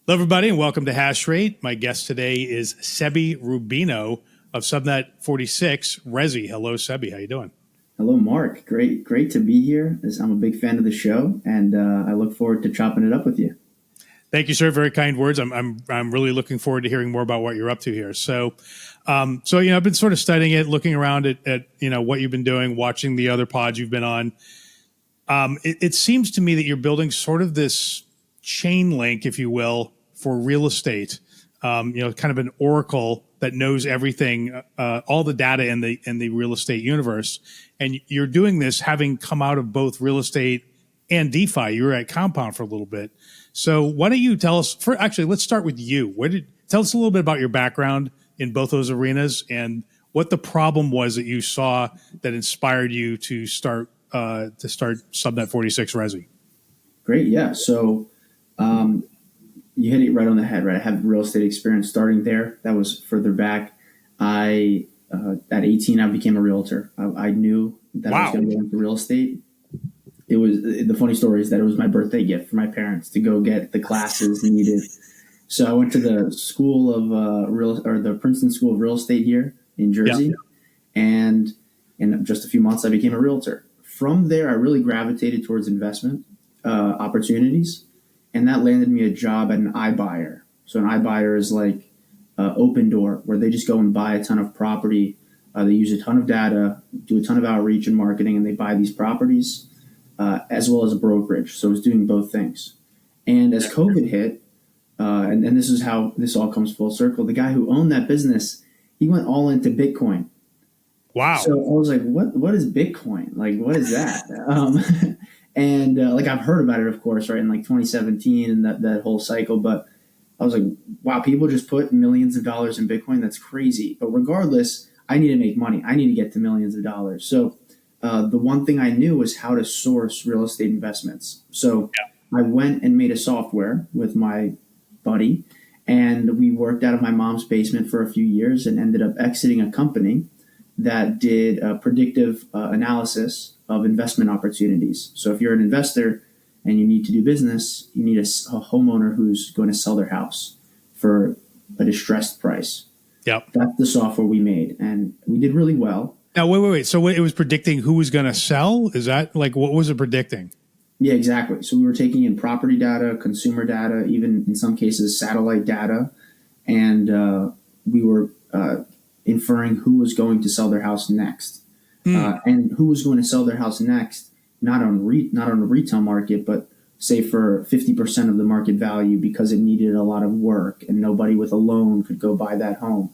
Hello, everybody, and welcome to Hash Rate. My guest today is Seby Rubino of Subnet 46, RESI. Hello, Seby. How you doing? Hello, Mark. Great to be here. I'm a big fan of the show, and I look forward to chopping it up with you. Thank you, sir. Very kind words. I'm really looking forward to hearing more about what you're up to here. So I've been sort of studying it, looking around at what you've been doing, watching the other pods you've been on. It seems to me that you're building sort of this Chainlink, if you will, for real estate. Kind of an oracle that knows everything, all the data in the real estate universe. And you're doing this having come out of both real estate and DeFi. You were at Compound for a little bit. So why don't you tell us, let's start with you. Tell us a little bit about your background in both those arenas and what the problem was that you saw that inspired you to start Subnet 46 RESI. Great. Yeah. So you hit it right on the head, right? I have real estate experience starting there. That was further back. At 18, I became a realtor. I knew that I was going to go into real estate. It was the funny story is that it was my birthday gift for my parents to go get the classes needed. So I went to the school of the Princeton School of Real Estate here in Jersey, and in just a few months I became a realtor. From there, I really gravitated towards investment opportunities, and that landed me a job at an iBuyer. So an iBuyer is like Open Door, where they just go and buy a ton of property. They use a ton of data, do a ton of outreach and marketing, and they buy these properties. As well as a brokerage. So I was doing both things. And as COVID hit, and this is how this all comes full circle, the guy who owned that business, he went all into Bitcoin. Wow. So I was like, what is Bitcoin? Like, what is that? I've heard about it, of course, right, in like 2017 and that whole cycle. But I was like, wow, people just put millions of dollars in Bitcoin. That's crazy. But regardless, I need to make money. I need to get to millions of dollars. So the one thing I knew was how to source real estate investments. So I went and made a software with my buddy, and we worked out of my mom's basement for a few years and ended up exiting a company that did predictive analysis of investment opportunities. So if you're an investor and you need to do business, you need a homeowner who's going to sell their house for a distressed price. Yep. That's the software we made, and we did really well. Now, wait. So it was predicting who was going to sell? Is that like, what was it predicting? Yeah, exactly. So we were taking in property data, consumer data, even in some cases satellite data, and we were inferring who was going to sell their house next, and who was going to sell their house next, not on the retail market, but say for 50% of the market value because it needed a lot of work and nobody with a loan could go buy that home,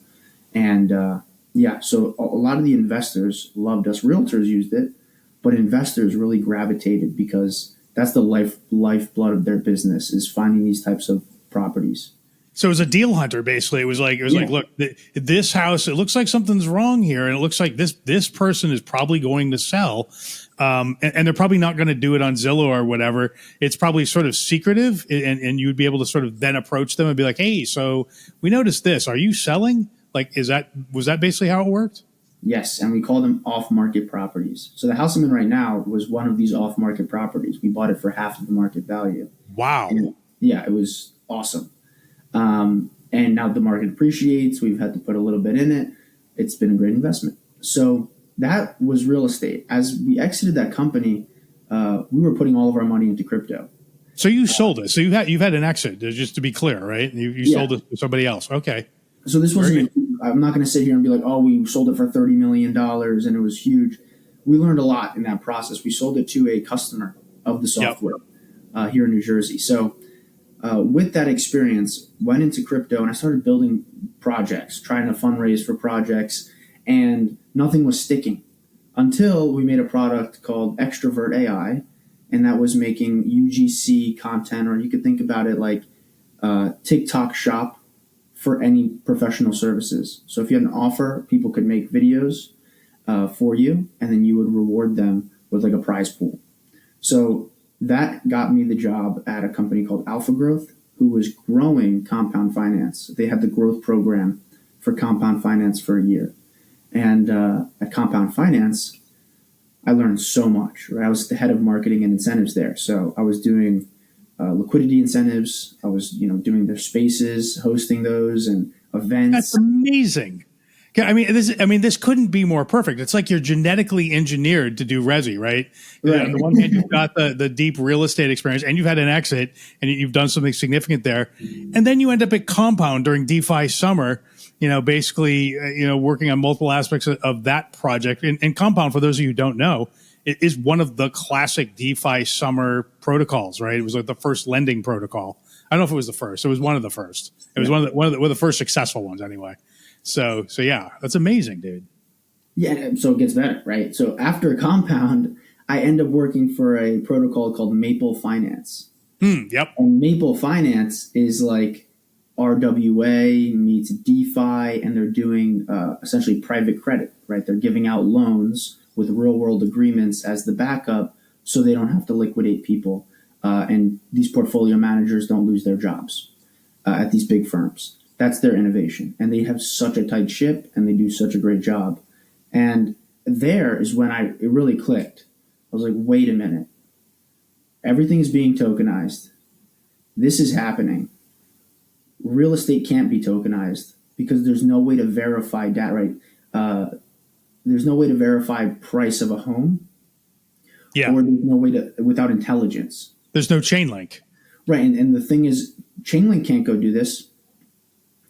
and so a lot of the investors loved us. Realtors used it, but investors really gravitated because that's the lifeblood of their business is finding these types of properties. So it was a deal hunter, basically. It was like, look, this house, it looks like something's wrong here. And it looks like this person is probably going to sell. And they're probably not going to do it on Zillow or whatever. It's probably sort of secretive. And you'd be able to sort of then approach them and be like, hey, so we noticed this. Are you selling? Like, was that basically how it worked? Yes, and we call them off-market properties. So the house I'm in right now was one of these off-market properties. We bought it for half of the market value. Wow. And it was awesome. And now the market appreciates. We've had to put a little bit in it. It's been a great investment. So that was real estate. As we exited that company, we were putting all of our money into crypto. So you sold it. So you've had an exit, just to be clear, right? You sold it to somebody else. Okay. So this wasn't, I'm not going to sit here and be like, oh, we sold it for $30 million and it was huge. We learned a lot in that process. We sold it to a customer of the software here in New Jersey. So with that experience, went into crypto and I started building projects, trying to fundraise for projects, and nothing was sticking until we made a product called Extrovert AI, and that was making UGC content, or you could think about it like TikTok Shop for any professional services. So if you had an offer, people could make videos for you, and then you would reward them with like a prize pool. So that got me the job at a company called Alpha Growth, who was growing Compound Finance. They had the growth program for Compound Finance for a year. And at Compound Finance, I learned so much. Right? I was the head of marketing and incentives there. So I was doing liquidity incentives. I was, doing their spaces, hosting those and events. That's amazing. Yeah, this couldn't be more perfect. It's like you're genetically engineered to do resi, right? Right. On the one hand, you've got the deep real estate experience, and you've had an exit, and you've done something significant there, and then you end up at Compound during DeFi summer. Basically, working on multiple aspects of that project. And Compound, for those of you who don't know, it is one of the classic DeFi summer protocols, right? It was like the first lending protocol. I don't know if it was the first. It was one of the first. It was one of the first successful ones, anyway. So yeah, that's amazing, dude. Yeah, so it gets better, right? So after Compound, I end up working for a protocol called Maple Finance. Yep. And Maple Finance is like RWA meets DeFi, and they're doing essentially private credit, right? They're giving out loans with real world agreements as the backup, so they don't have to liquidate people, and these portfolio managers don't lose their jobs at these big firms. That's their innovation, and they have such a tight ship, and they do such a great job. And there is when it really clicked. I was like, wait a minute, everything is being tokenized. This is happening. Real estate can't be tokenized because there's no way to verify data, right? There's no way to verify price of a home. Yeah. Or there's no way to, without intelligence. There's no Chainlink. Right. And the thing is, Chainlink can't go do this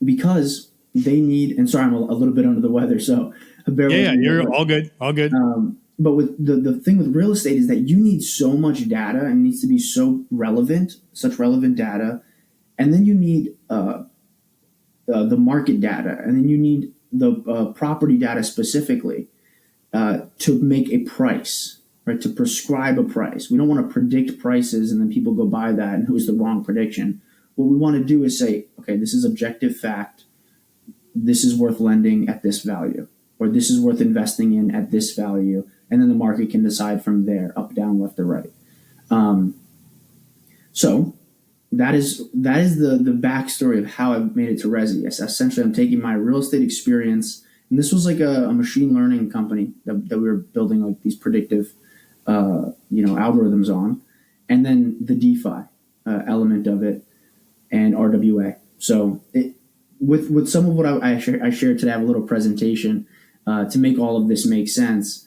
because they need, and sorry, I'm a little bit under the weather, so bear with me. Yeah, you're all good. All good. But with the thing with real estate is that you need so much data, and it needs to be so relevant, such relevant data. And then you need the market data, and then you need the property data specifically to make a price, right? To prescribe a price. We don't want to predict prices and then people go buy that and it was the wrong prediction. What we want to do is say, okay, this is objective fact. This is worth lending at this value, or this is worth investing in at this value. And then the market can decide from there, up, down, left, or right. So that is the backstory of how I made it to RESI. Essentially, I'm taking my real estate experience, and this was like a machine learning company that we were building like these predictive, algorithms on, and then the DeFi element of it, and RWA. So with some of what I shared today, I have a little presentation to make all of this make sense.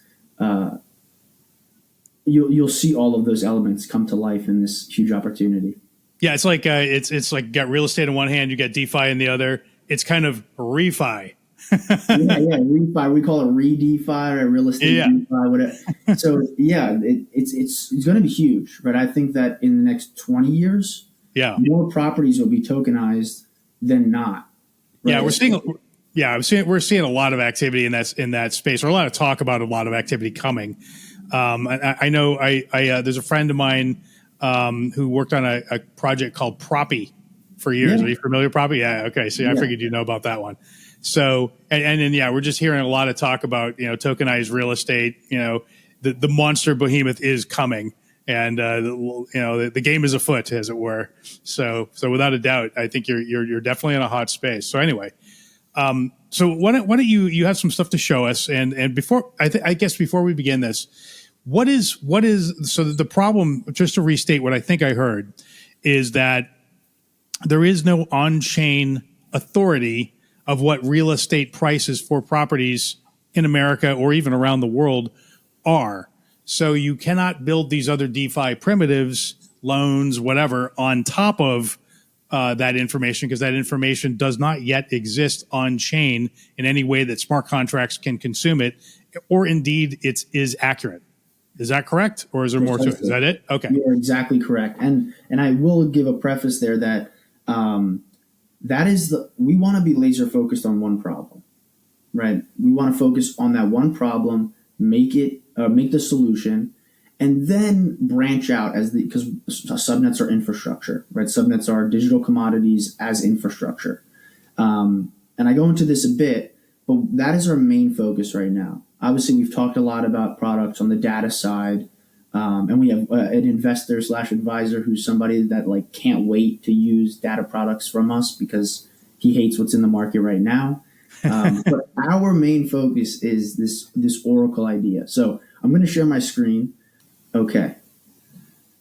You'll see all of those elements come to life in this huge opportunity. Yeah, it's like it's like you got real estate on one hand, you got DeFi in the other. It's kind of refi. yeah, refi. We call it re-DeFi or real estate DeFi, whatever. So yeah, it's going to be huge. But I think that in the next 20 years, more properties will be tokenized than not. Right? Yeah, we're seeing a lot of activity in that space, or a lot of talk about a lot of activity coming. I know there's a friend of mine who worked on a project called Proppy for years. Are you familiar with Proppy? Yeah. Okay. So I figured you know about that one. So, and then, we're just hearing a lot of talk about, tokenized real estate, the monster behemoth is coming, and, the game is afoot, as it were. So without a doubt, I think you're definitely in a hot space. So anyway, so why don't you have some stuff to show us? And before, I guess before we begin this, what is so the problem, just to restate what I think I heard, is that there is no on-chain authority of what real estate prices for properties in America or even around the world are. So you cannot build these other DeFi primitives, loans, whatever, on top of that information, because that information does not yet exist on chain in any way that smart contracts can consume it, or indeed it is accurate. Is that correct? Or is there more to it? Is that it? Okay. You're exactly correct. And I will give a preface there that we want to be laser focused on one problem, right? We want to focus on that one problem, make the solution, and then branch out because subnets are infrastructure, right? Subnets are digital commodities as infrastructure. And I go into this a bit, but that is our main focus right now. Obviously, we've talked a lot about products on the data side, and we have an investor / advisor who's somebody that can't wait to use data products from us because he hates what's in the market right now. But our main focus is this Oracle idea. So I'm going to share my screen. Okay.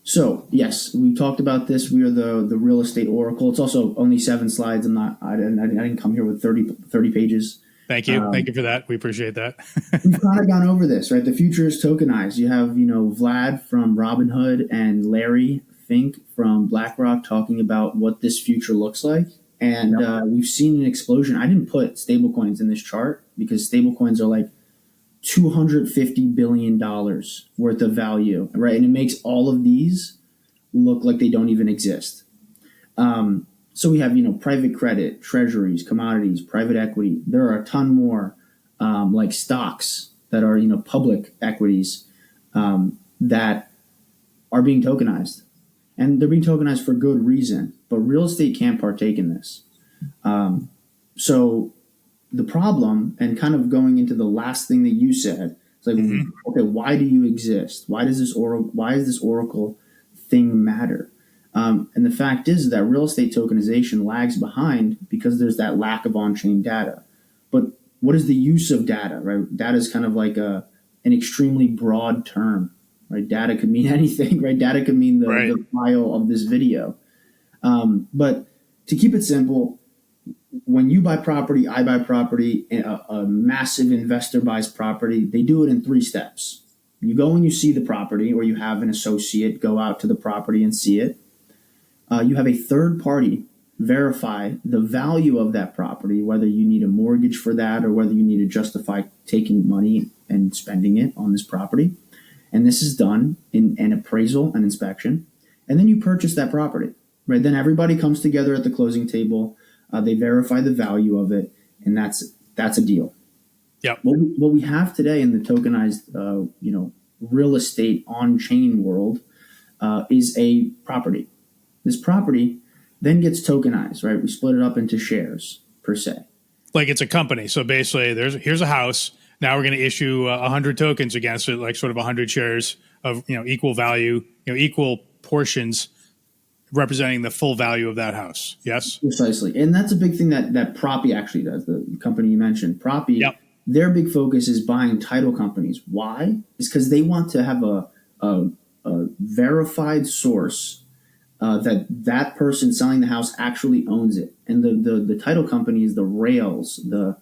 So yes, we talked about this. We are the real estate oracle. It's also only 7 slides. I didn't come here with 30 pages. Thank you. Thank you for that. We appreciate that. We've kind of gone over this, right? The future is tokenized. You have, Vlad from Robinhood and Larry Fink from BlackRock talking about what this future looks like. And we've seen an explosion. I didn't put stablecoins in this chart because stablecoins are like $250 billion worth of value, right? And it makes all of these look like they don't even exist. So we have, private credit, treasuries, commodities, private equity. There are a ton more like stocks that are, public equities that are being tokenized. And they're being tokenized for good reason. But real estate can't partake in this. So the problem, and kind of going into the last thing that you said, it's like, okay, why do you exist? Why does this oracle thing matter? And the fact is that real estate tokenization lags behind because there's that lack of on-chain data. But what is the use of data, right? Data is kind of like an extremely broad term, right? Data could mean anything, right? Data could mean the file of this video. But to keep it simple, when you buy property, I buy property, a massive investor buys property, they do it in 3 steps. You go and you see the property, or you have an associate go out to the property and see it. You have a third party verify the value of that property, whether you need a mortgage for that or whether you need to justify taking money and spending it on this property. And this is done in an appraisal and inspection. And then you purchase that property, right? Then everybody comes together at the closing table. They verify the value of it, and that's a deal. Yeah. What we have today in the tokenized, real estate on-chain world is a property. This property then gets tokenized, right? We split it up into shares per se. Like it's a company. So basically, here's a house. Now we're going to issue 100 tokens against it, like sort of 100 shares of equal value, equal portions, representing the full value of that house. Yes? Precisely. And that's a big thing that Proppy actually does, the company you mentioned. Proppy, their big focus is buying title companies. Why? It's because they want to have a verified source that person selling the house actually owns it. And the title company is the rails, the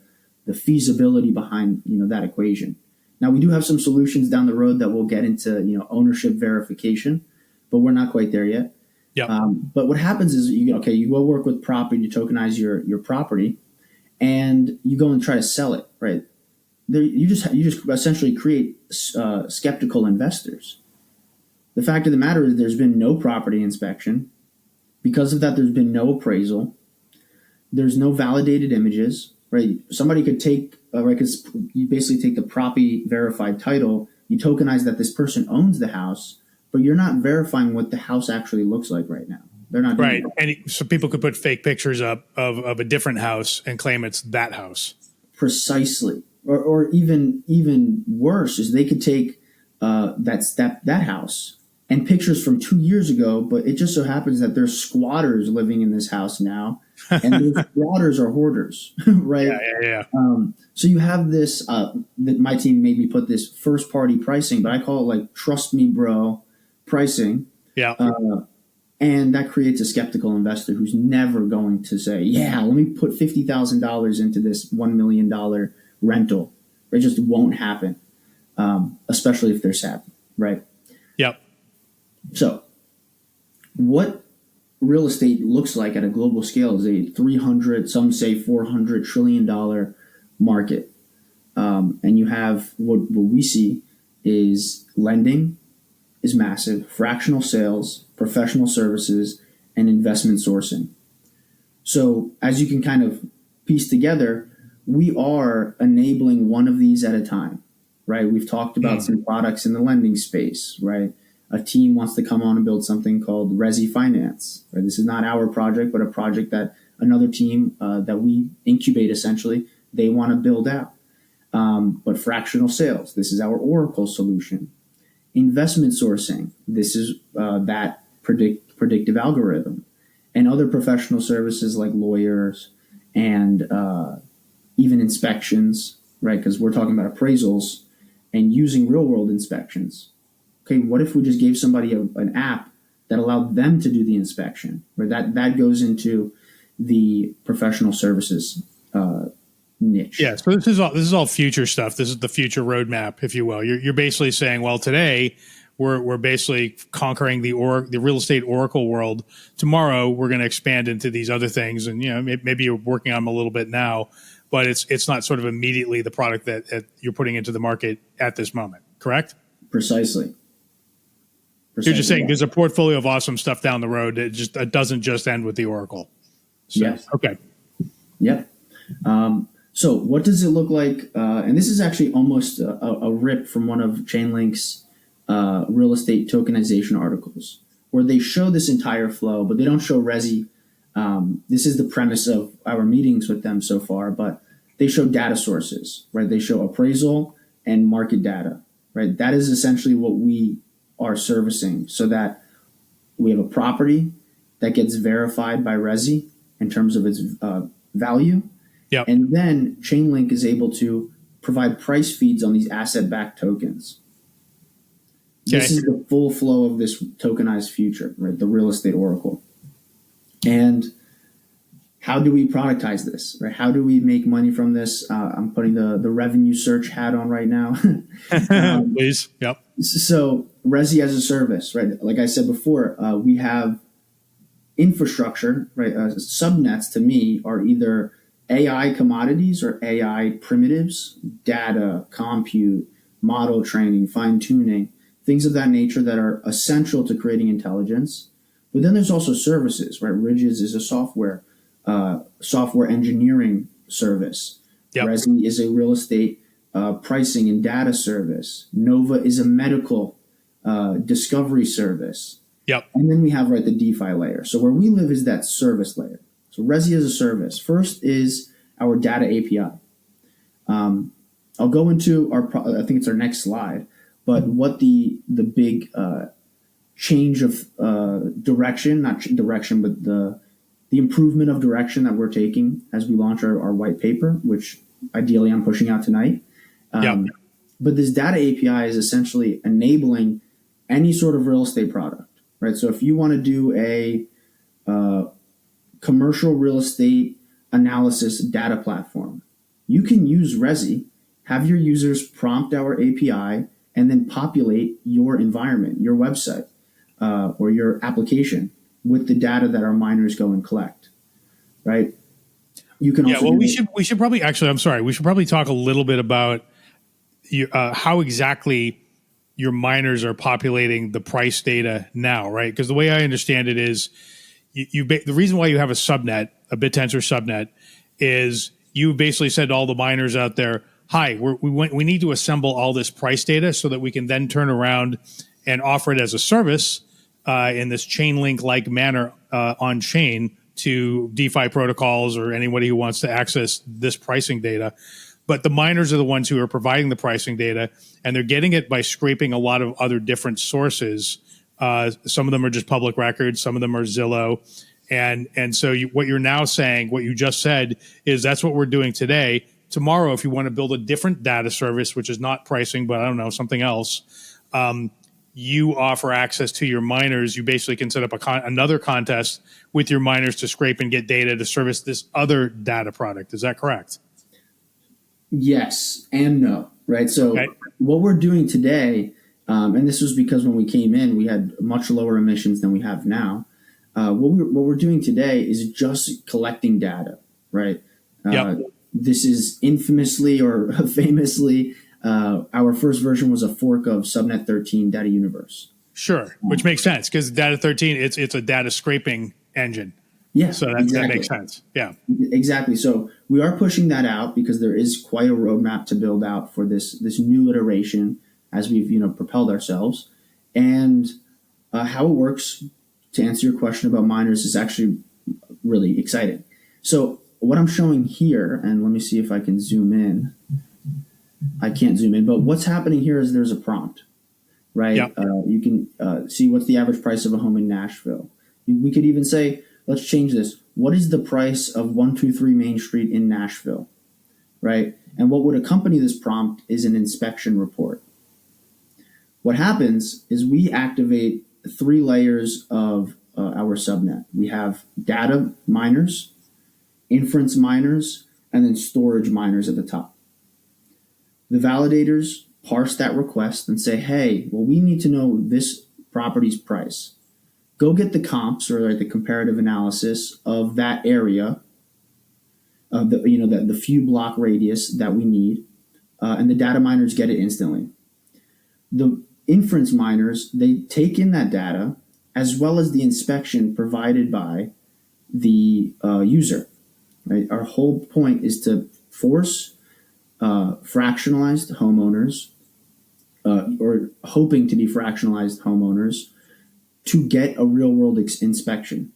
feasibility behind that equation. Now, we do have some solutions down the road that we'll get into ownership verification, but we're not quite there yet. Yeah. But what happens is you go work with Proppy to tokenize your property, and you go and try to sell it. Right there, you just essentially create skeptical investors. The fact of the matter is, there's been no property inspection. Because of that, there's been no appraisal. There's no validated images. Right, somebody could take because you basically take the Proppy verified title, you tokenize that this person owns the house. But you're not verifying what the house actually looks like right now. They're not doing that. And so people could put fake pictures up of a different house and claim it's that house. Precisely. Or even worse is they could take that house and pictures from 2 years ago, but it just so happens that there's squatters living in this house now, and those squatters are hoarders, right? Yeah. So you have this. That my team made me put this first party pricing, but I call it like trust me, bro. Pricing, and that creates a skeptical investor who's never going to say, "Yeah, let me put $50,000 into this $1 million rental." It just won't happen, especially if they're savvy, right? Yep. So, what real estate looks like at a global scale is a 300, some say $400 trillion market, and you have what we see is lending. Is massive, fractional sales, professional services, and investment sourcing. So as you can kind of piece together, we are enabling one of these at a time, right? We've talked about some products in the lending space, right? A team wants to come on and build something called RESI Finance, right? This is not our project, but a project that another team that we incubate essentially, they want to build out. But fractional sales, this is our Oracle solution. Investment sourcing, this is that predictive algorithm, and other professional services like lawyers and even inspections, right? Because we're talking about appraisals and using real world inspections. Okay, what if we just gave somebody an app that allow them to do the inspection. Right? That goes into the professional services niche. Yeah, so this is all future stuff. This is the future roadmap, if you will. You're basically saying, well, today we're basically conquering the real estate oracle world. Tomorrow we're going to expand into these other things, and maybe you're working on them a little bit now, but it's not sort of immediately the product that you're putting into the market at this moment. Correct? Precisely. You're just saying there's a portfolio of awesome stuff down the road. It doesn't just end with the oracle. So, yes. Okay. Yep. So what does it look like? And this is actually almost a rip from one of Chainlink's real estate tokenization articles, where they show this entire flow, but they don't show RESI. This is the premise of our meetings with them so far, but they show data sources, right? They show appraisal and market data, right? That is essentially what we are servicing, so that we have a property that gets verified by RESI in terms of its value. Yep. And then Chainlink is able to provide price feeds on these asset-backed tokens. Okay. This is the full flow of this tokenized future, right? The real estate oracle. And how do we productize this, right? How do we make money from this? I'm putting the revenue search hat on right now. Please. Yep. So RESI as a service, right? Like I said before, we have infrastructure, right? Subnets to me are either AI commodities or AI primitives, data, compute, model training, fine tuning, things of that nature that are essential to creating intelligence. But then there's also services, right? Ridges is a software engineering service. Yep. RESI is a real estate pricing and data service. Nova is a medical discovery service. Yep. And then we have the DeFi layer. So where we live is that service layer. So RESI as a service. First is our data API. I'll go into I think it's our next slide, but what the big change of direction, not direction, but the improvement of direction that we're taking as we launch our white paper, which ideally I'm pushing out tonight. But this data API is essentially enabling any sort of real estate product, right? So if you want to do a commercial real estate analysis data platform, you can use RESI, have your users prompt our API, and then populate your environment, your website, or your application with the data that our miners go and collect, right? You can also we should probably actually, I'm sorry, we should probably talk a little bit about how exactly your miners are populating the price data now, right? Because the way I understand it is the reason why you have a subnet, a BitTensor subnet, is you basically said to all the miners out there, hi, we need to assemble all this price data so that we can then turn around and offer it as a service in this Chainlink-like manner on chain to DeFi protocols or anybody who wants to access this pricing data. But the miners are the ones who are providing the pricing data, and they're getting it by scraping a lot of other different sources. Some of them are just public records. Some of them are Zillow. And so what you're now saying, what you just said, is that's what we're doing today. Tomorrow, if you want to build a different data service, which is not pricing, but I don't know, something else, you offer access to your miners. You basically can set up another contest with your miners to scrape and get data to service this other data product. Is that correct? Yes and no, right? So what we're doing today, and this was because when we came in, we had much lower emissions than we have now. What we're doing today is just collecting data, right? This is infamously or famously, our first version was a fork of Subnet 13 Data Universe. Sure, which makes sense because Data 13, it's a data scraping engine. Yeah, so that makes sense. Yeah, exactly. So we are pushing that out because there is quite a roadmap to build out for this new iteration as we've propelled ourselves. And how it works, to answer your question about miners, is actually really exciting. So what I'm showing here, and let me see if I can zoom in. I can't zoom in, but what's happening here is there's a prompt, right? Yep. You can see what's the average price of a home in Nashville. We could even say, let's change this. What is the price of 123 Main Street in Nashville, right? And what would accompany this prompt is an inspection report. What happens is we activate three layers of our subnet. We have data miners, inference miners, and then storage miners at the top. The validators parse that request and say, hey, well, we need to know this property's price. Go get the comps, or like the comparative analysis of that area, of the few block radius that we need, and the data miners get it instantly. The inference miners, they take in that data as well as the inspection provided by the user. Right? Our whole point is to force fractionalized homeowners, or hoping to be fractionalized homeowners, to get a real-world inspection.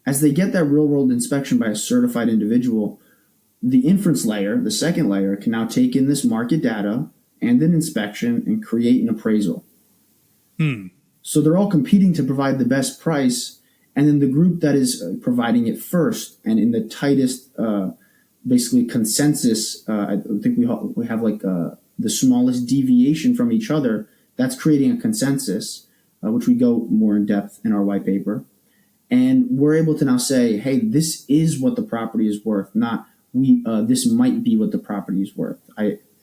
As they get that real-world inspection by a certified individual, the inference layer, the second layer, can now take in this market data and an inspection and create an appraisal. So they're all competing to provide the best price, and then the group that is providing it first and in the tightest, basically consensus, I think we have like the smallest deviation from each other, that's creating a consensus, which we go more in depth in our white paper. And we're able to now say, hey, this is what the property is worth, not this might be what the property is worth.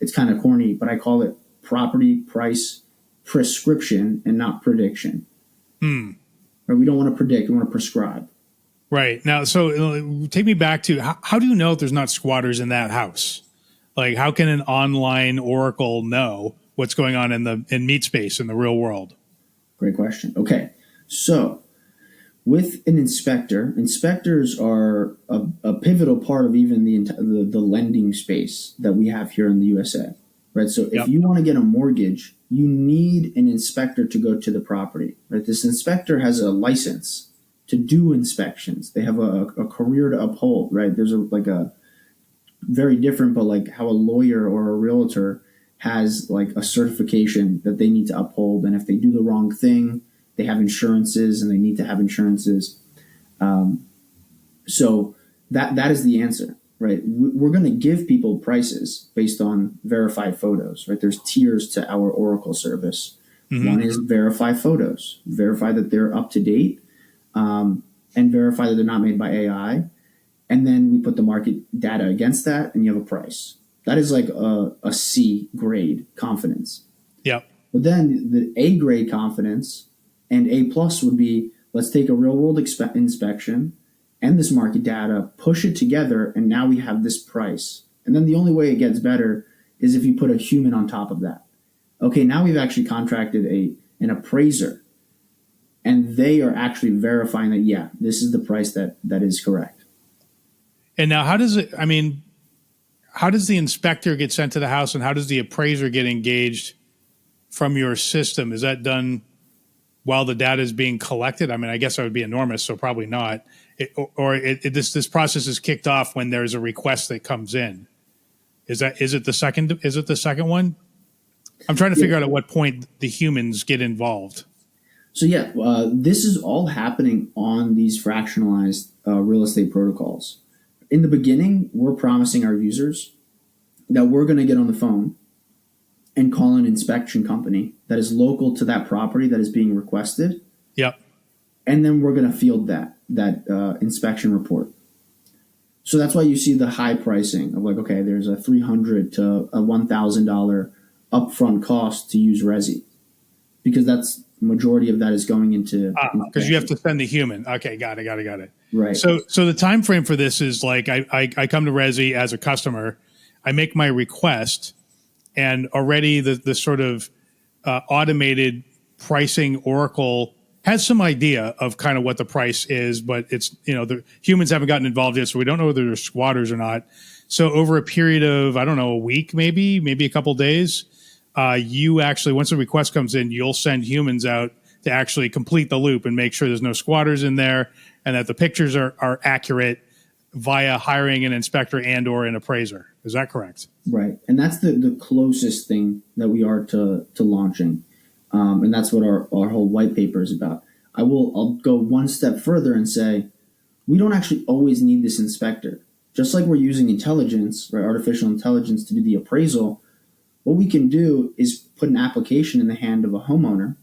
It's kind of corny, but I call it property price prescription and not prediction. Or we don't want to predict, we want to prescribe. Right. Now, so take me back to how do you know if there's not squatters in that house? Like, how can an online oracle know what's going on in meat space in the real world? Great question. Okay. So with an inspector, inspectors are a pivotal part of even the lending space that we have here in the USA, right? So if you want to get a mortgage, you need an inspector to go to the property, right? This inspector has a license to do inspections. They have a career to uphold, right? There's a very different, but like how a lawyer or a realtor has like a certification that they need to uphold. And if they do the wrong thing, they have insurances and they need to have insurances. So that is the answer, right? We're going to give people prices based on verified photos, right? There's tiers to our Oracle service. One is verify photos, verify that they're up to date, and verify that they're not made by AI. And then we put the market data against that, and you have a price. That is like a C grade confidence. Yep. But then the A grade confidence and A plus would be, let's take a real world inspection and this market data, push it together, and now we have this price. And then the only way it gets better is if you put a human on top of that. Okay, now we've actually contracted an appraiser, and they are actually verifying that, yeah, this is the price that is correct. And now how does the inspector get sent to the house, and how does the appraiser get engaged from your system? Is that done while the data is being collected? I mean, I guess that would be enormous, so probably not. This process is kicked off when there's a request that comes in. Is it the second one? I'm trying to figure out at what point the humans get involved. So this is all happening on these fractionalized real estate protocols. In the beginning, we're promising our users that we're going to get on the phone and call an inspection company that is local to that property that is being requested. Yep. And then we're going to field that inspection report. So that's why you see the high pricing of like, okay, there's a $300 to a $1,000 upfront cost to use RESI, because that's majority of that is going into because you have to send the human. Okay, got it. Right. So the time frame for this is like I come to RESI as a customer, I make my request, and already the sort of automated pricing Oracle has some idea of kind of what the price is, but it's, the humans haven't gotten involved yet, so we don't know whether they're squatters or not. So over a period of, I don't know, a week, maybe a couple days, you actually, once the request comes in, you'll send humans out to actually complete the loop and make sure there's no squatters in there and that the pictures are accurate via hiring an inspector and or an appraiser. Is that correct? Right. And that's the closest thing that we are to launching. And that's what our whole white paper is about. I'll go one step further and say, we don't actually always need this inspector. Just like we're using intelligence, right, artificial intelligence to do the appraisal, what we can do is put an application in the hand of a homeowner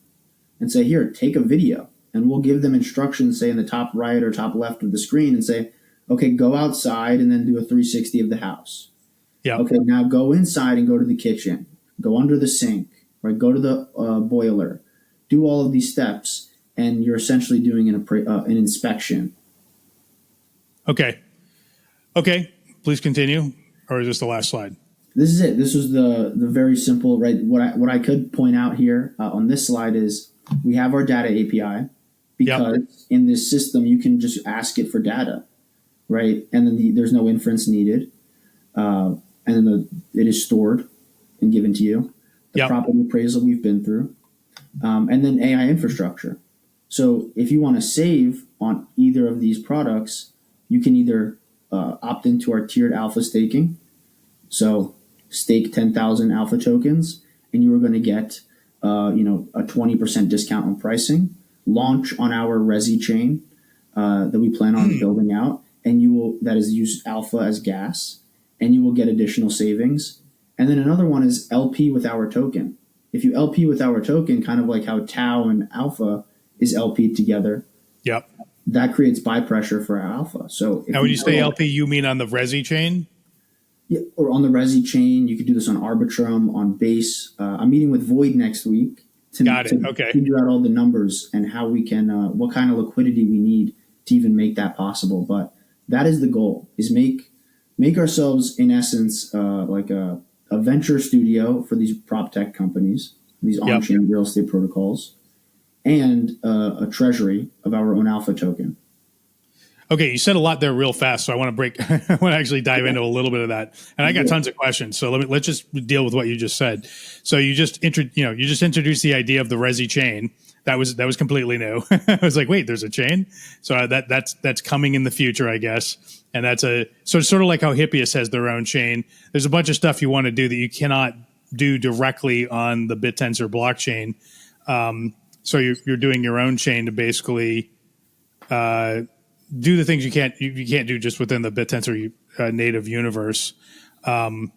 and say, here, take a video. And we'll give them instructions, say in the top right or top left of the screen, and say, okay, go outside and then do a 360 of the house. Yeah. Okay, now go inside and go to the kitchen. Go under the sink, right? Go to the boiler. Do all of these steps, and you're essentially doing an inspection. Okay. Please continue. Or is this the last slide? This is it. This was the very simple, right? What I could point out here on this slide is we have our data API, because in this system you can just ask it for data, right? And then there's no inference needed, and then it is stored and given to you. The property appraisal we've been through, and then AI infrastructure. So if you want to save on either of these products, you can either opt into our tiered alpha staking. So stake 10,000 alpha tokens, and you are going to get a 20% discount on pricing. Launch on our RESI chain that we plan on building out, and that is use alpha as gas, and you will get additional savings. And then another one is LP with our token. If you LP with our token, kind of like how Tau and Alpha is LP together, that creates buy pressure for our alpha. So now, when you say LP, you mean on the RESI chain? Yeah, or on the RESI chain. You could do this on Arbitrum, on Base. I'm meeting with Void next week to figure out all the numbers and how we can, what kind of liquidity we need to even make that possible. But that is the goal: is make ourselves, in essence, like a venture studio for these prop tech companies, these on-chain real estate protocols, and a treasury of our own alpha token. Okay, you said a lot there real fast, so I want to I want to actually dive into a little bit of that, and I got tons of questions. So let's just deal with what you just said. So you just introduced the idea of the RESI chain. That was completely new. I was like, wait, there's a chain. So that's coming in the future, I guess. And that's sort of like how Hippias has their own chain. There's a bunch of stuff you want to do that you cannot do directly on the BitTensor blockchain. So you're doing your own chain to basically do the things you can't do just within the BitTensor native universe. And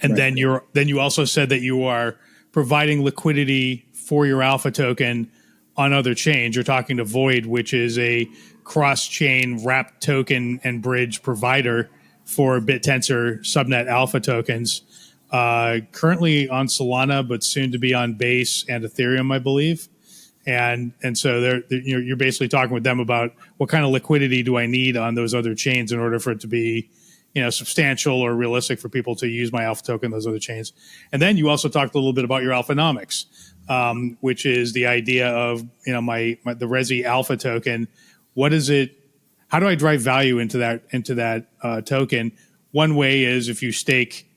then you also said that you are providing liquidity for your alpha token on other chains. You're talking to Void, which is a cross-chain wrapped token and bridge provider for BitTensor subnet alpha tokens. Currently on Solana, but soon to be on Base and Ethereum, I believe. And so you're basically talking with them about what kind of liquidity do I need on those other chains in order for it to be, substantial or realistic for people to use my alpha token, those other chains. And then you also talked a little bit about your Alphanomics, which is the idea of, the RESI alpha token. What is it? How do I drive value into that token? One way is if you stake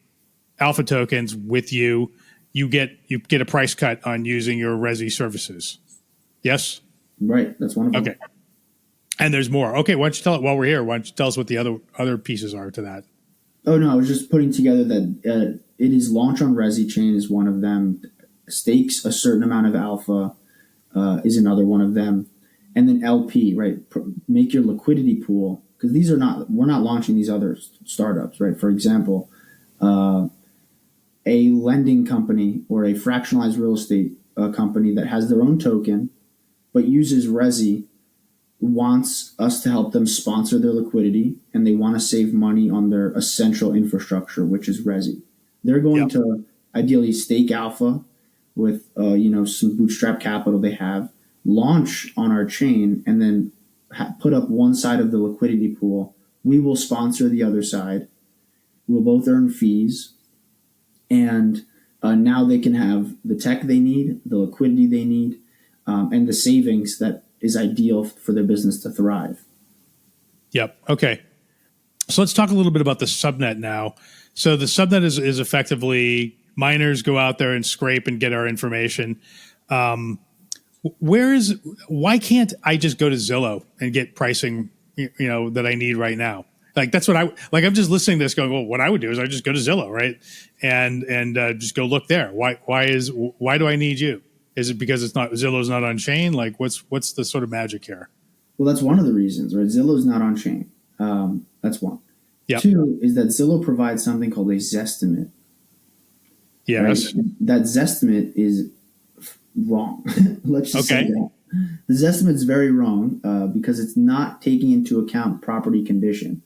alpha tokens with you get a price cut on using your RESI services. Yes? Right. That's wonderful. Okay. And there's more. Okay. Why don't you tell it while we're here? Why don't you tell us what the other pieces are to that? Oh, no. I was just putting together that it is launch on RESI chain is one of them. Stakes a certain amount of alpha is another one of them. And then LP, right? Make your liquidity pool. Because we're not launching these other startups, right? For example, a lending company or a fractionalized real estate company that has their own token but uses RESI wants us to help them sponsor their liquidity, and they want to save money on their essential infrastructure, which is RESI. They're going to ideally stake alpha with some bootstrap capital they have, launch on our chain, and then put up one side of the liquidity pool. We will sponsor the other side. We'll both earn fees. And now they can have the tech they need, the liquidity they need, and the savings that is ideal for their business to thrive. Yep. Okay. So let's talk a little bit about the subnet now. So the subnet is effectively miners go out there and scrape and get our information. Why can't I just go to Zillow and get pricing, that I need right now? Like, that's what I'm just listening to this going, well, what I would do is I just go to Zillow, right? And just go look there. Why do I need you? Is it because Zillow's not on chain? Like, what's the sort of magic here? Well, that's one of the reasons, right? Zillow's not on chain. That's one. Yep. Two is that Zillow provides something called a Zestimate. Yes. Right? That Zestimate is wrong. Let's just say Okay. that. This estimate is very wrong because it's not taking into account property condition.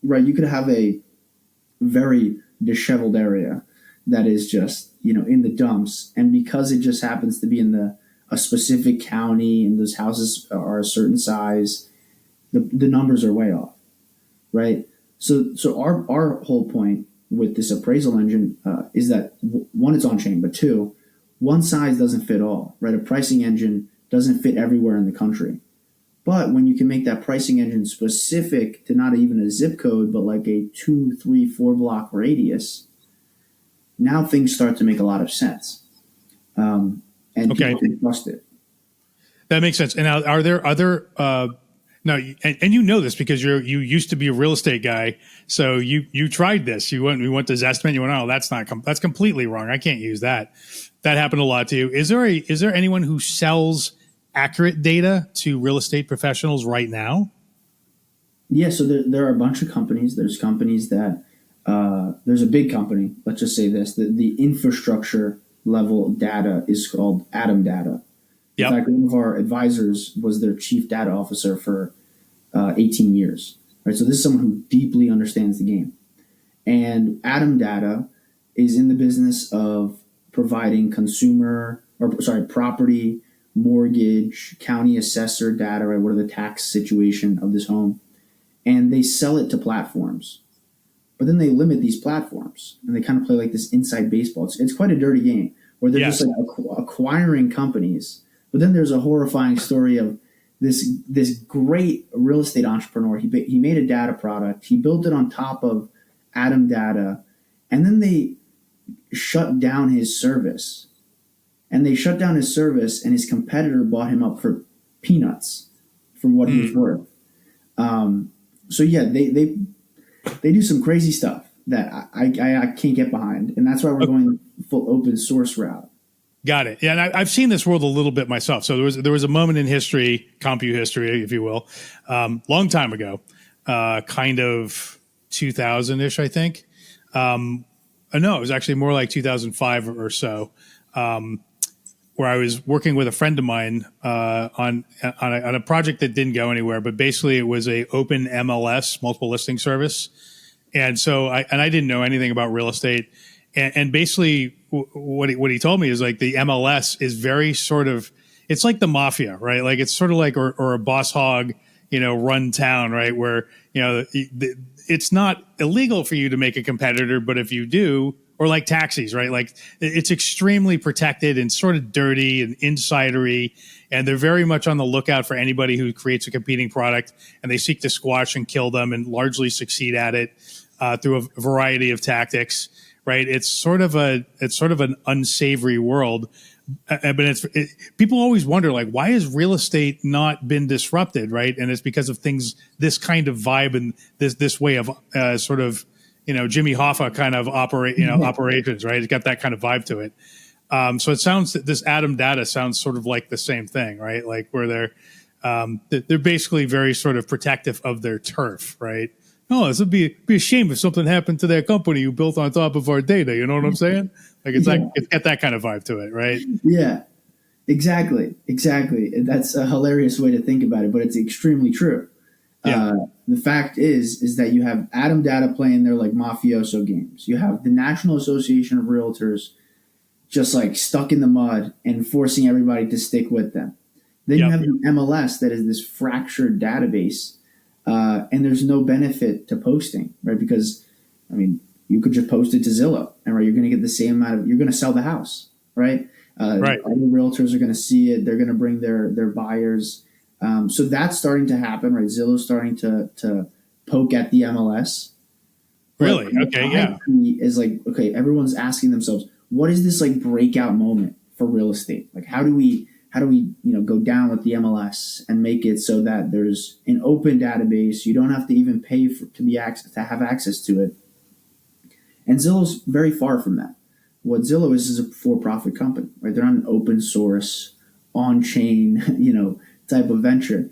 Right? You could have a very disheveled area that is just, in the dumps, and because it just happens to be in a specific county and those houses are a certain size, the numbers are way off, right? So our whole point with this appraisal engine is that one, it's on chain, but two, one size doesn't fit all, right? A pricing engine doesn't fit everywhere in the country. But when you can make that pricing engine specific to not even a zip code, but like a 2, 3, 4 block radius, now things start to make a lot of sense. And people can trust it. That makes sense. And now, are there other? No, and you know this because you used to be a real estate guy, so you tried this. We went to Zestimate. You went, oh, that's completely wrong. I can't use that. That happened a lot to you. Is there anyone who sells accurate data to real estate professionals right now? Yeah, so there are a bunch of companies. There's companies that there's a big company. Let's just say this: the infrastructure level data is called Atom Data. In fact, one of our advisors was their chief data officer for 18 years. Right, so this is someone who deeply understands the game. And Atom Data is in the business of providing property, mortgage, county assessor data. Right, what are the tax situation of this home? And they sell it to platforms. But then they limit these platforms, and they kind of play like this inside baseball. It's quite a dirty game where they're just like acquiring companies. But then there's a horrifying story of this great real estate entrepreneur. He made a data product. He built it on top of Atom Data, and then they shut down his service. And they shut down his service, and his competitor bought him up for peanuts from what he was worth. So yeah, they do some crazy stuff that I can't get behind, and that's why we're going the full open source route. Got it. Yeah, and I've seen this world a little bit myself. So there was a moment in history, compu history, if you will, long time ago, kind of 2000-ish, I think. No, it was actually more like 2005 or so, where I was working with a friend of mine on a project that didn't go anywhere. But basically, it was a open MLS, multiple listing service, and so I didn't know anything about real estate. And basically, what he told me is like the MLS is very sort of, it's like the mafia, right? Like it's sort of like or a boss hog, run town, right? Where it's not illegal for you to make a competitor, but if you do, or like taxis, right? Like it's extremely protected and sort of dirty and insidery, and they're very much on the lookout for anybody who creates a competing product, and they seek to squash and kill them, and largely succeed at it through a variety of tactics. Right, it's sort of an unsavory world, but people always wonder like, why has real estate not been disrupted, right? And it's because of things, this kind of vibe and this way of sort of Jimmy Hoffa kind of operations, right? It's got that kind of vibe to it. So it sounds, this Atom Data sounds sort of like the same thing, right? Like where they're basically very sort of protective of their turf, right? Oh, this would be a shame if something happened to their company you built on top of our data. You know what I'm saying? Like it's got that kind of vibe to it, right? Yeah, exactly. That's a hilarious way to think about it, but it's extremely true. Yeah. The fact is that you have Atom Data playing their like mafioso games. You have the National Association of Realtors just like stuck in the mud and forcing everybody to stick with them. Then you have the MLS that is this fractured database. And there's no benefit to posting, right? Because, I mean, you could just post it to Zillow, and right, you're going to get the same amount of, you're going to sell the house, right? Right. Other realtors are going to see it. They're going to bring their buyers. So that's starting to happen, right? Zillow's starting to poke at the MLS. Really? Okay, yeah. Is like, okay, everyone's asking themselves, what is this like breakout moment for real estate? Like, how do we go down with the MLS and make it so that there's an open database? You don't have to even pay to have access to it. And Zillow's very far from that. What Zillow is a for-profit company, right? They're not an open source, on-chain, type of venture.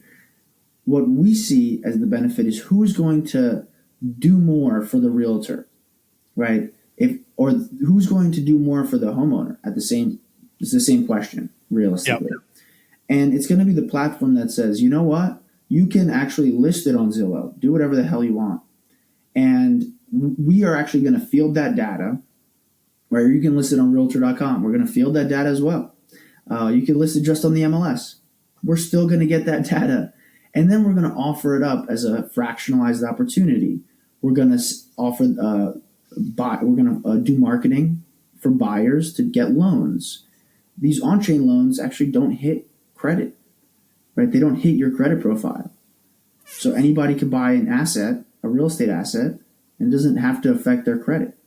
What we see as the benefit is who's going to do more for the realtor, right? Or who's going to do more for the homeowner it's the same question. realistically. Yep. And it's going to be the platform that says, you know what? You can actually list it on Zillow. Do whatever the hell you want. And we are actually going to field that data, right? You can list it on Realtor.com. We're going to field that data as well. You can list it just on the MLS. We're still going to get that data. And then we're going to offer it up as a fractionalized opportunity. We're going to offer, we're going to do marketing for buyers to get loans. These on-chain loans actually don't hit credit, right? They don't hit your credit profile. So anybody can buy an asset, a real estate asset, and it doesn't have to affect their credit,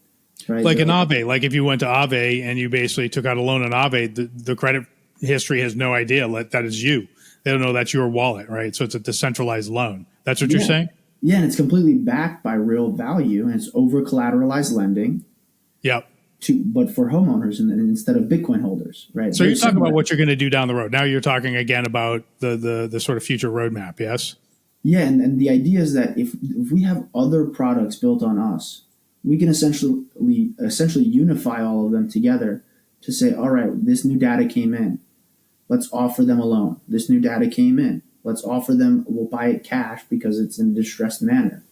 right? Like an Aave, like if you went to Aave and you basically took out a loan on Aave, the credit history has no idea that is you. They don't know that's your wallet, right? So it's a decentralized loan. That's what you're saying? Yeah, and it's completely backed by real value, and it's over-collateralized lending. Yep. But for homeowners and instead of Bitcoin holders, right? So you're talking about what you're going to do down the road. Now you're talking again about the sort of future roadmap, yes? Yeah, and the idea is that if we have other products built on us, we can essentially unify all of them together to say, all right, this new data came in. Let's offer them a loan. This new data came in. Let's offer them, we'll buy it cash because it's in a distressed manner.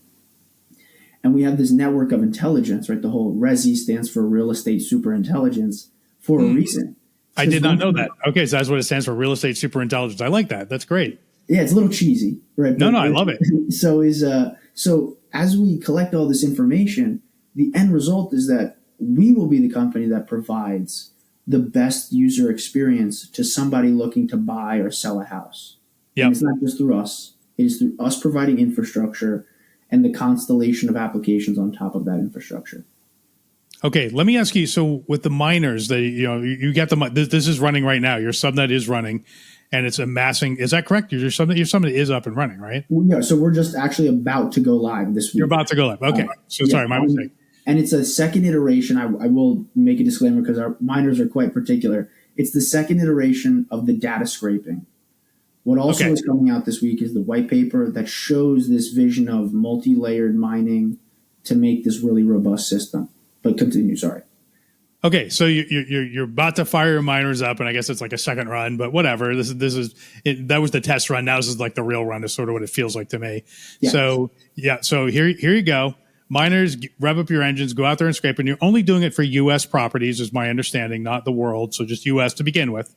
And we have this network of intelligence, right? The whole RESI stands for Real Estate Superintelligence for a reason. I did not know that. Okay, so that's what it stands for, Real Estate Superintelligence. I like that. That's great. Yeah, it's a little cheesy, right? No, I love it. So as we collect all this information, the end result is that we will be the company that provides the best user experience to somebody looking to buy or sell a house. Yeah, it's not just through us; it is through us providing infrastructure and the constellation of applications on top of that infrastructure. Okay, let me ask you. So with the miners, you get this is running right now. Your subnet is running, and it's amassing. Is that correct? Your subnet is up and running, right? Yeah. So we're just actually about to go live this week. You're about to go live. Okay. Sorry, my mistake. And it's a second iteration. I will make a disclaimer because our miners are quite particular. It's the second iteration of the data scraping. What also is coming out this week is the white paper that shows this vision of multi-layered mining to make this really robust system. But continue, sorry. Okay, so you're about to fire your miners up, and I guess it's like a second run, but whatever. That was the test run. Now this is like the real run. Is sort of what it feels like to me. Yeah. So here you go. Miners, rev up your engines, go out there and scrape, and you're only doing it for U.S. properties, is my understanding, not the world. So just U.S. to begin with.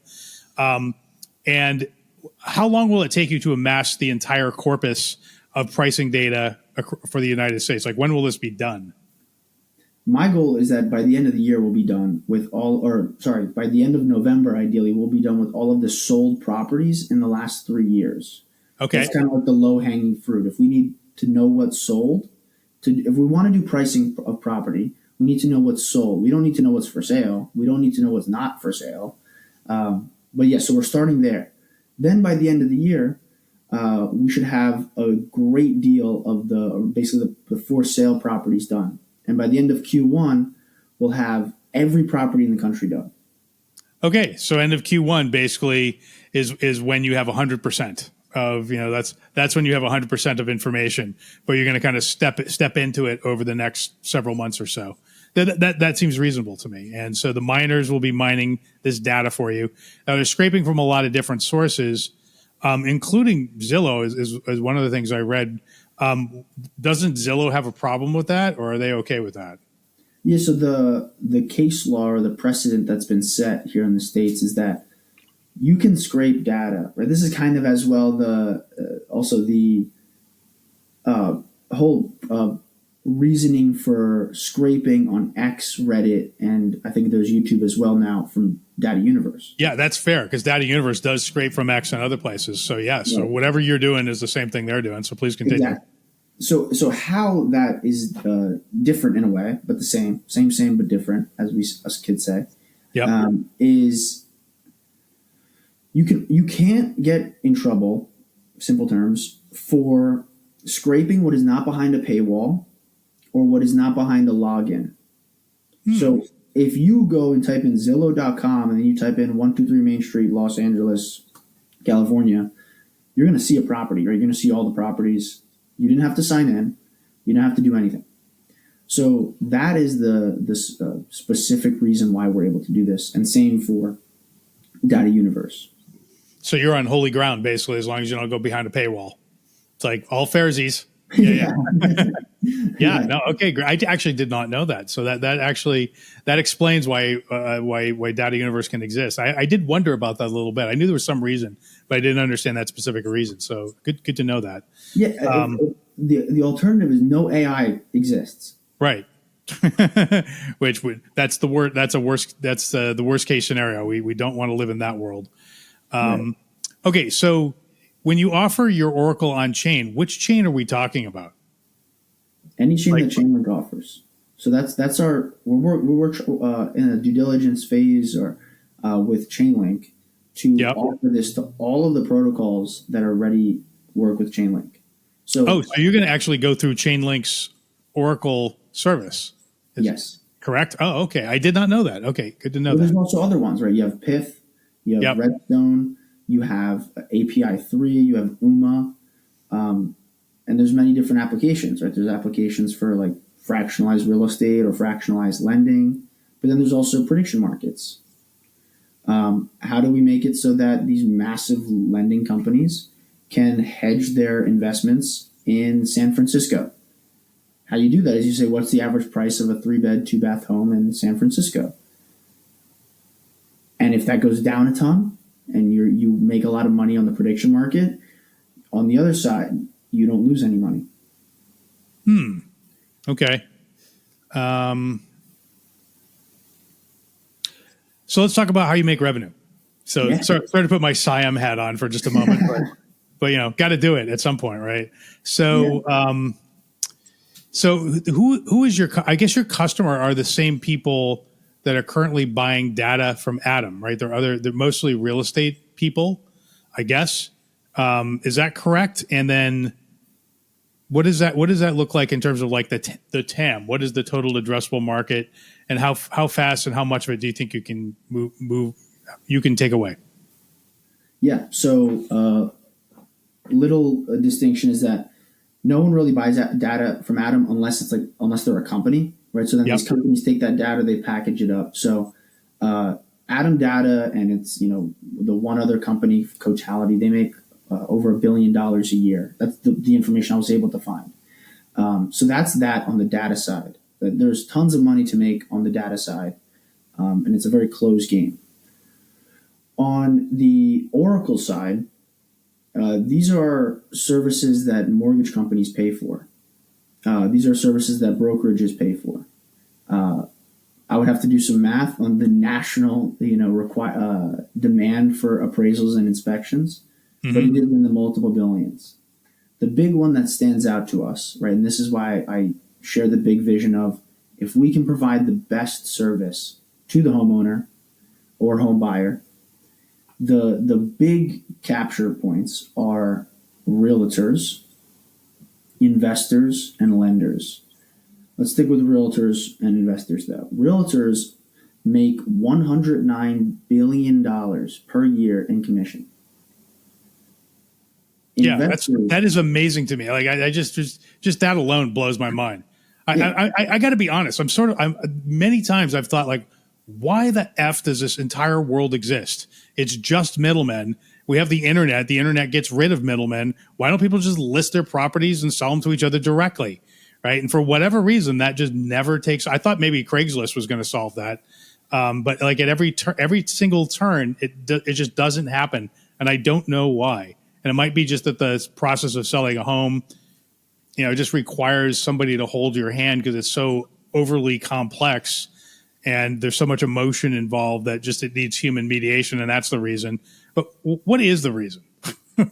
And how long will it take you to amass the entire corpus of pricing data for the United States? Like, when will this be done? My goal is that by the end of the year, we'll be done with by the end of November, ideally, we'll be done with all of the sold properties in the last 3 years. Okay. It's kind of like the low-hanging fruit. If we need to know what's sold, if we want to do pricing of property, we need to know what's sold. We don't need to know what's for sale. We don't need to know what's not for sale. But yeah, so we're starting there. Then by the end of the year, we should have a great deal of the for sale properties done. And by the end of Q1, we'll have every property in the country done. Okay, so end of Q1 basically is when you have 100% of, that's when you have 100% of information, but you're going to kind of step into it over the next several months or so. That seems reasonable to me. And so the miners will be mining this data for you. Now, they're scraping from a lot of different sources, including Zillow is one of the things I read. Doesn't Zillow have a problem with that, or are they okay with that? Yeah, so the case law or the precedent that's been set here in the States is that you can scrape data, right? This is kind of as well the whole reasoning for scraping on X, Reddit, and I think there's YouTube as well now from Data Universe. Yeah, that's fair because Data Universe does scrape from X and other places. So yeah, so whatever you're doing is the same thing they're doing. So please continue. Exactly. So how that is different in a way, but the same but different, as us kids say. Yeah, is you can't get in trouble, simple terms, for scraping what is not behind a paywall or what is not behind a login. So if you go and type in Zillow.com and then you type in 123 Main Street, Los Angeles, California, you're going to see a property, right? You're going to see all the properties. You didn't have to sign in. You don't have to do anything. So that is the specific reason why we're able to do this. And same for Data universe. So you're on holy ground, basically, as long as you don't go behind a paywall. It's like all fairsies. Yeah. Yeah. No. Okay. Great. I actually did not know that. So that explains why Data Universe can exist. I did wonder about that a little bit. I knew there was some reason, but I didn't understand that specific reason. So good to know that. Yeah. The alternative is no AI exists. Right. That's the word. That's the worst case scenario. We don't want to live in that world. Right. Okay. So when you offer your Oracle on chain, which chain are we talking about? Any chain that Chainlink offers. So that's our we're in a due diligence phase or with Chainlink to offer this to all of the protocols that already work with Chainlink. So you're going to actually go through Chainlink's Oracle service? Yes. Correct. Oh, okay. I did not know that. Okay, good to know that. There's also other ones, right? You have Pith, you have Redstone, you have API 3, you have UMA. And there's many different applications, right? There's applications for like fractionalized real estate or fractionalized lending, but then there's also prediction markets. How do we make it so that these massive lending companies can hedge their investments in San Francisco? How you do that is you say, what's the average price of a 3-bed, 2-bath home in San Francisco? And if that goes down a ton and you make a lot of money on the prediction market, on the other side, you don't lose any money. Okay. So let's talk about how you make revenue. So sorry to put my Siam hat on for just a moment, but got to do it at some point, right? So, so who is I guess your customer are the same people that are currently buying data from Atom, right? They're mostly real estate people, I guess. Is that correct? And then what does that look like in terms of like the TAM? What is the total addressable market, and how fast and how much of it do you think you can move you can take away? Yeah. So little distinction is that no one really buys data from Atom unless they're a company, right? So then these companies take that data, they package it up. So Atom Data and it's the one other company, Cotality, they make over $1 billion a year. That's the information I was able to find. So that's that on the data side. There's tons of money to make on the data side, and it's a very closed game. On the Oracle side, these are services that mortgage companies pay for. These are services that brokerages pay for. I would have to do some math on the national, demand for appraisals and inspections. But it is in the multiple billions. The big one that stands out to us, right, and this is why I share the big vision of if we can provide the best service to the homeowner or home buyer, the big capture points are realtors, investors, and lenders. Let's stick with realtors and investors, though. Realtors make $109 billion per year in commission. That is amazing to me. Like I just that alone blows my mind. I got to be honest. Many times I've thought like, why the F does this entire world exist? It's just middlemen. We have the internet. The internet gets rid of middlemen. Why don't people just list their properties and sell them to each other directly? Right. And for whatever reason, that just never takes. I thought maybe Craigslist was going to solve that. But like at every single turn, it just doesn't happen. And I don't know why. And it might be just that the process of selling a home, it just requires somebody to hold your hand because it's so overly complex and there's so much emotion involved that just it needs human mediation. And that's the reason. But what is the reason? The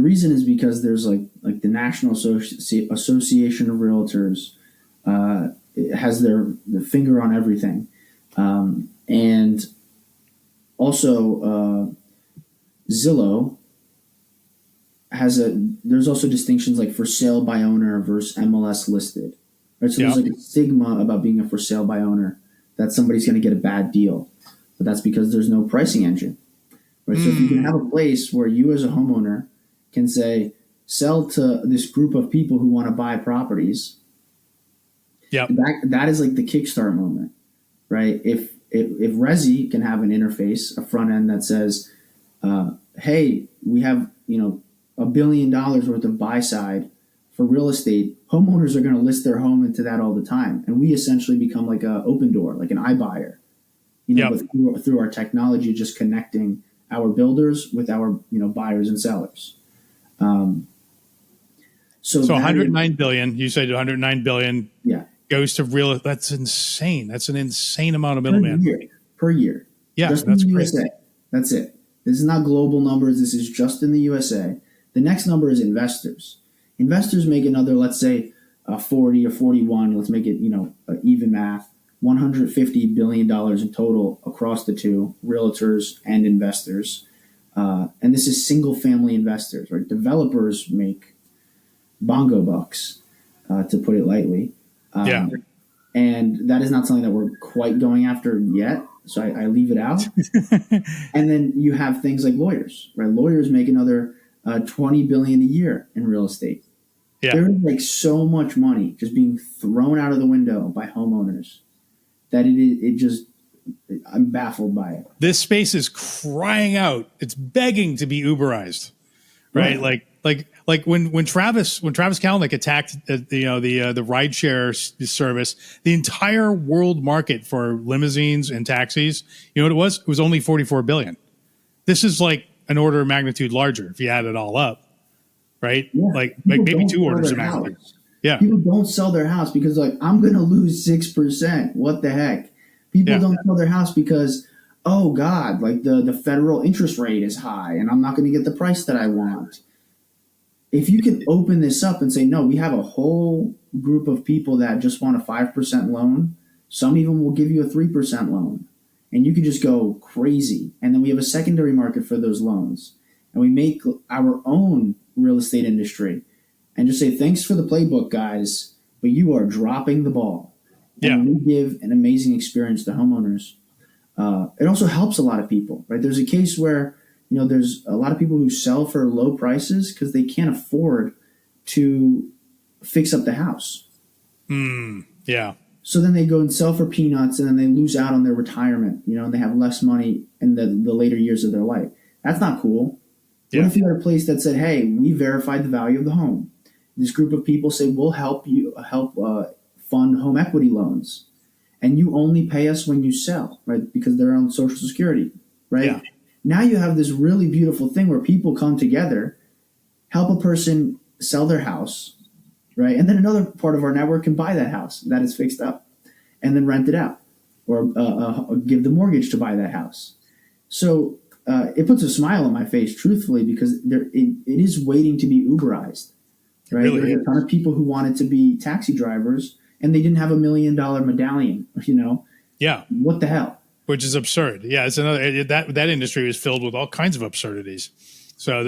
reason is because there's like the National Association of Realtors it has their finger on everything. And also Zillow there's also distinctions like for sale by owner versus MLS listed. Right? So there's like a stigma about being a for sale by owner that somebody's going to get a bad deal. But that's because there's no pricing engine. Right? So if you can have a place where you as a homeowner can say, sell to this group of people who want to buy properties. Yeah. That is like the kickstart moment, right? If if RESI can have an interface, a front end that says, hey, we have, $1 billion worth of buy side for real estate, homeowners are going to list their home into that all the time. And we essentially become like an open door, like an iBuyer, but through our technology, just connecting our builders with our, buyers and sellers. So 109 billion, you said 109 billion goes to real. That's insane. That's an insane amount of middleman per year. Yeah, just that's in the crazy. USA. That's it. This is not global numbers. This is just in the USA. The next number is investors. Investors make another, let's say, 40 or 41. Let's make it, even math. $150 billion in total across the two, realtors and investors. And this is single family investors, right? Developers make bongo bucks, to put it lightly. And that is not something that we're quite going after yet. So I leave it out. And then you have things like lawyers, right? Lawyers make another $20 billion a year in real estate. Yeah. There is like so much money just being thrown out of the window by homeowners that I'm baffled by it. This space is crying out. It's begging to be Uberized, right? Like when Travis Kalanick attacked the rideshare service, the entire world market for limousines and taxis, you know what it was? It was only 44 billion. This is like an order of magnitude larger if you add it all up, right? Yeah. Like maybe 2 orders of magnitude. Yeah. People don't sell their house because I'm going to lose 6%. What the heck? People don't sell their house because, oh God, the federal interest rate is high and I'm not going to get the price that I want. If you can open this up and say, no, we have a whole group of people that just want a 5% loan. Some even will give you a 3% loan. And you can just go crazy. And then we have a secondary market for those loans. And we make our own real estate industry and just say, thanks for the playbook, guys, but you are dropping the ball. And we give an amazing experience to homeowners. It also helps a lot of people, right? There's a case where there's a lot of people who sell for low prices because they can't afford to fix up the house. Yeah. So then they go and sell for peanuts and then they lose out on their retirement, and they have less money in the later years of their life. That's not cool. What if you had a place that said, hey, we verified the value of the home. This group of people say, we'll help fund home equity loans. And you only pay us when you sell, right? Because they're on Social Security, right? Yeah. Now you have this really beautiful thing where people come together, help a person sell their house, right? And then another part of our network can buy that house that is fixed up and then rent it out or give the mortgage to buy that house. So it puts a smile on my face, truthfully, because it is waiting to be Uberized, right? Really there are a ton of people who wanted to be taxi drivers and they didn't have $1 million medallion, Yeah. What the hell? Which is absurd. Yeah, it's another that industry is filled with all kinds of absurdities. So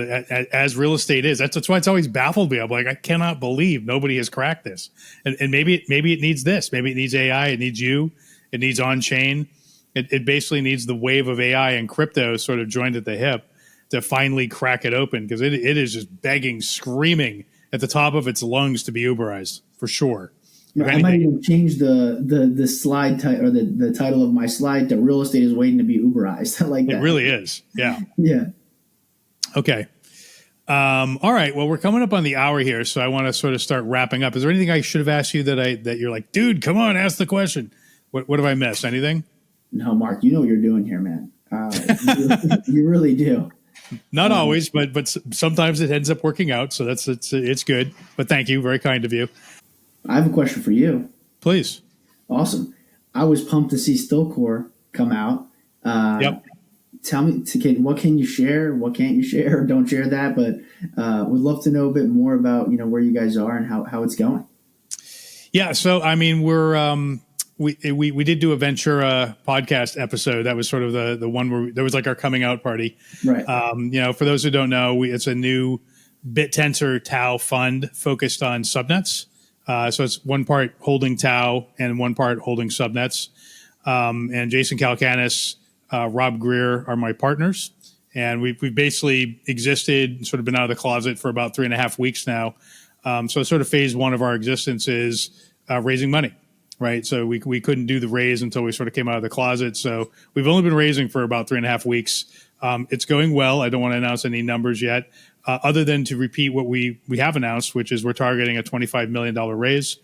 as real estate is, that's why it's always baffled me. I'm like, I cannot believe nobody has cracked this. And maybe it needs this. Maybe it needs AI. It needs you. It needs on-chain. It basically needs the wave of AI and crypto sort of joined at the hip to finally crack it open because it is just begging, screaming at the top of its lungs to be Uberized for sure. I might even change the slide title or the title of my slide to "Real Estate is Waiting to be Uberized." I like that. It really is. Yeah. Yeah. Okay. All right. Well, we're coming up on the hour here, so I want to sort of start wrapping up. Is there anything I should have asked you that you're like, dude, come on, ask the question? What have I missed? Anything? No, Mark. You know what you're doing here, man. You really do. Not always, but sometimes it ends up working out. So it's good. But thank you. Very kind of you. I have a question for you. Please. Awesome. I was pumped to see Stillcore come out. Yep. Tell me, what can you share? What can't you share? Don't share that. But would love to know a bit more about where you guys are and how it's going. Yeah. So I mean, we did do a Ventura podcast episode. That was sort of the one where there was like our coming out party. Right. For those who don't know, it's a new BitTensor Tau fund focused on subnets. So it's one part holding Tau and one part holding subnets. And Jason Calacanis, Rob Greer are my partners. And we've basically existed, sort of been out of the closet for about 3.5 weeks now. So sort of phase one of our existence is raising money. right? So we couldn't do the raise until we sort of came out of the closet. So we've only been raising for about 3.5 weeks. It's going well. I don't want to announce any numbers yet, other than to repeat what we have announced, which is we're targeting a $25 million raise.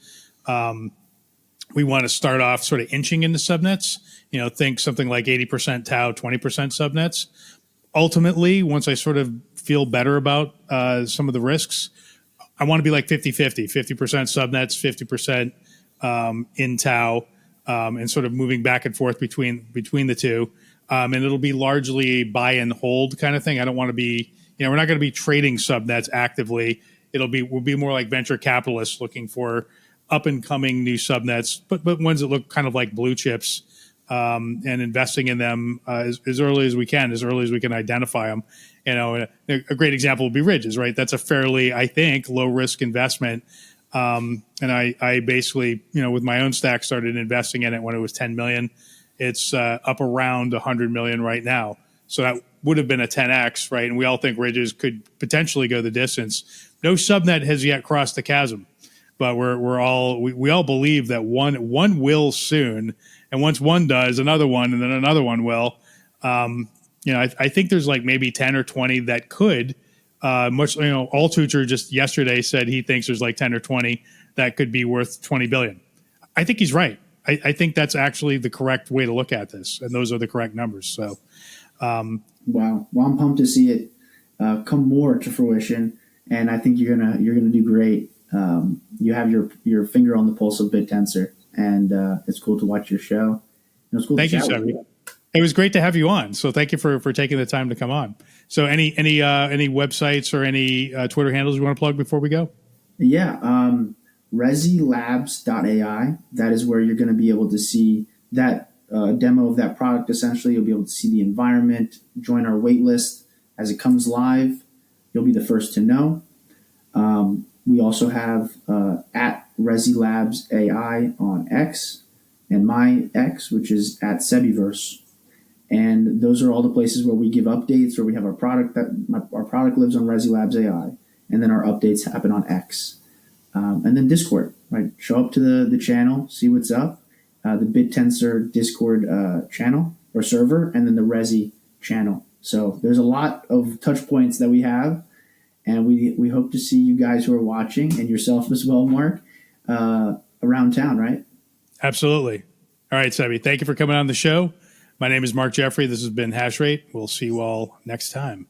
We want to start off sort of inching into subnets, think something like 80% Tau, 20% subnets. Ultimately, once I sort of feel better about some of the risks, I want to be like 50-50 subnets, 50% in Tau, and sort of moving back and forth between the two. And it'll be largely buy and hold kind of thing. I don't want to be, we're not going to be trading subnets actively. We'll be more like venture capitalists looking for up and coming new subnets, but ones that look kind of like blue chips, and investing in them as early as we can identify them. A great example would be Ridges, right? That's a fairly, I think, low risk investment. And I basically, with my own stack, started investing in it when it was 10 million. It's up around 100 million right now. So that would have been a 10x, right? And we all think Ridges could potentially go the distance. No subnet has yet crossed the chasm, but we all believe that one will soon, and once one does, another one, and then another one will. I think there's like maybe 10 or 20 that could. Altucher just yesterday said he thinks there's like 10 or 20 that could be worth 20 billion. I think he's right. I think that's actually the correct way to look at this, and those are the correct numbers. So, wow. Well, I'm pumped to see it come more to fruition, and I think you're gonna do great. You have your finger on the pulse of BitTensor, and it's cool to watch your show. It's cool. Thank you, Seby. It was great to have you on. So thank you for taking the time to come on. So any websites or any Twitter handles you want to plug before we go? Yeah. RESILabs.ai. That is where you're going to be able to see that demo of that product. Essentially, you'll be able to see the environment, join our wait list as it comes live. You'll be the first to know. We also have at RESI Labs AI on X, and my X, which is at Sebyverse. And those are all the places where we give updates, where we have our product our product lives on RESI Labs AI, and then our updates happen on X. And then Discord, right? Show up to the channel, see what's up. The BitTensor Discord channel or server, and then the RESI channel. So there's a lot of touch points that we have, and we hope to see you guys who are watching, and yourself as well, Mark, around town, right? Absolutely. All right, Seby, thank you for coming on the show. My name is Mark Jeffrey. This has been Hash Rate. We'll see you all next time.